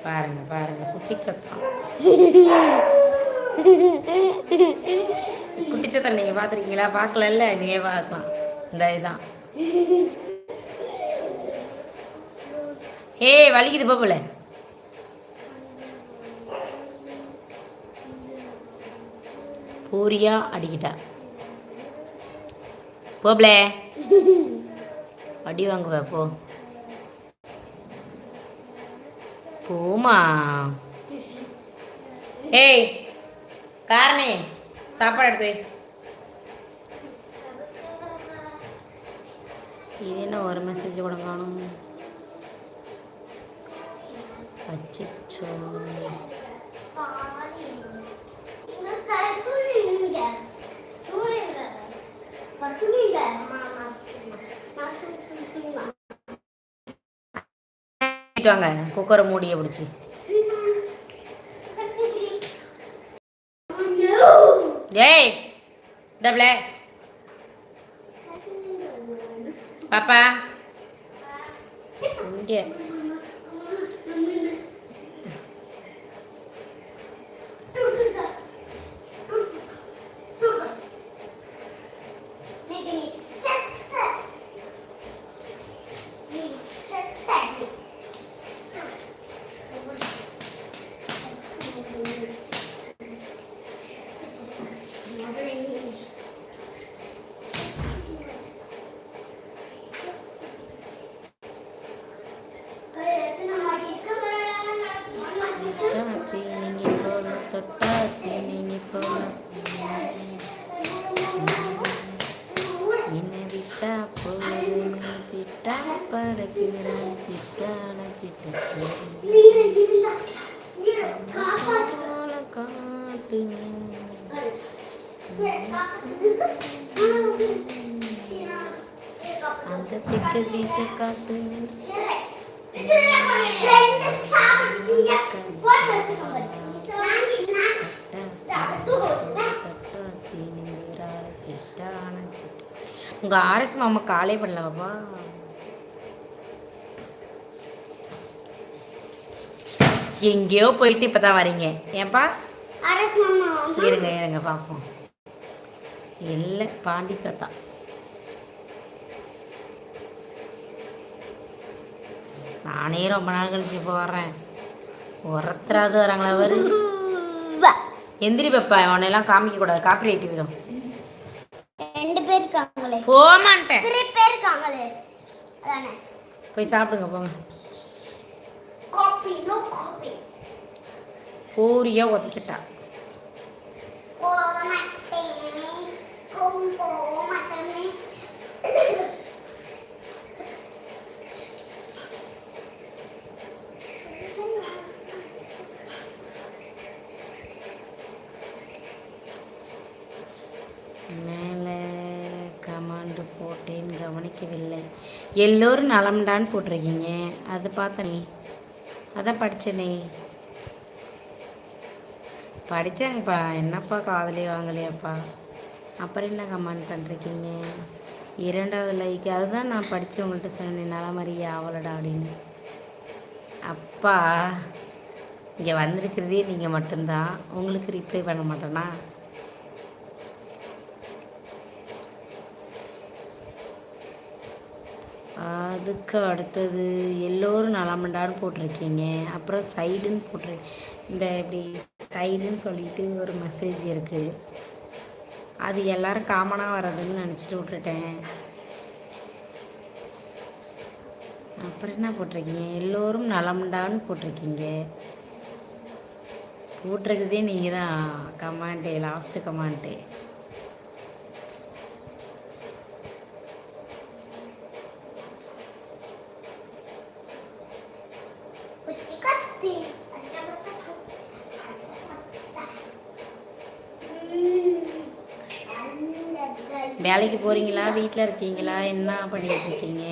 பாருங்க பாருங்க குட்டி சத்தம். குட்டி சத்தம் நீங்கள் பார்த்துருக்கீங்களா? பார்க்கலல்ல, நீங்கள் பார்க்கலாம். இந்த இதுதான். வலிக்குது போல. பூரியா அடிக்கிட்டா போப்ல. அடி வாங்குவ போ. போமா. ஏய் காரணே சாப்பாடு எடுத்து வை. இது என்ன ஒரு மெசேஜ் கூட காணும்? அச்சோ வாங்க குக்கரை மூடியை பிடிச்சி. ஏய் டபுளே பாப்பா இங்கே அந்த பிக்க வீச காத்து உங்க ஆர்எஸ் மாமா காலே பண்ணலவாப்பா. எங்கேயோ போயிட்டு இப்பதான் வரீங்க ஏன்பா? இருங்க இருங்க பார்ப்போம். இல்லை பாண்டி கத்தா. நானே ரொம்ப நாள் கழிச்சு இப்போ வர்றேன். ஒருத்தராவது வராங்களா? அவரு எந்திரி பாப்பா, உன்னையெல்லாம் காமிக்க கூடாது, காப்பி ரைட் விடும். 2 பேர் இருக்காங்களே. போமாட்டேன். 3 பேர் இருக்காங்களே. அதானே போய் சாப்பிடுங்க போங்க. Coffee no coffee. பூரியா ஒதுக்கிட்டா. மேலே கமாண்டு போட்டேன் கவனிக்கவில்லை. எல்லோரும் நலம்டான்னு போட்டிருக்கீங்க. அது பார்த்தனே, அதான் படித்தனே. படித்தேங்கப்பா. என்னப்பா காதலி வாங்கலையாப்பா? அப்புறம் என்ன கமெண்ட் பண்ணிருக்கீங்க? 2வது லைக். அதுதான் நான் படித்து உங்கள்கிட்ட சொன்னேன், நலமறிய ஆவலடா அப்படின்னு. அப்பா இங்கே வந்திருக்கிறதே நீங்கள் மட்டும்தான். உங்களுக்கு ரிப்ளை பண்ண மாட்டேனா? அதுக்கு அடுத்தது எல்லோரும் நலமண்டான்னு போட்டிருக்கீங்க. அப்புறம் சைடுன்னு போட்டிரு, இந்த இப்படி சைடுன்னு சொல்லிட்டு ஒரு மெசேஜ் இருக்குது. அது எல்லாரும் காமனாக வர்றதுன்னு நினச்சிட்டு விட்டுட்டேன். அப்புறம் என்ன போட்டிருக்கீங்க? எல்லோரும் நலமண்டான்னு போட்டிருக்கீங்க. போட்டிருக்கிறதே நீங்கள் தான் கமெண்ட்டே, லாஸ்ட்டு கமெண்ட்டே. வேலைக்கு போகிறீங்களா? வீட்டில் இருக்கீங்களா? என்ன பண்ணிகிட்டு இருக்கீங்க?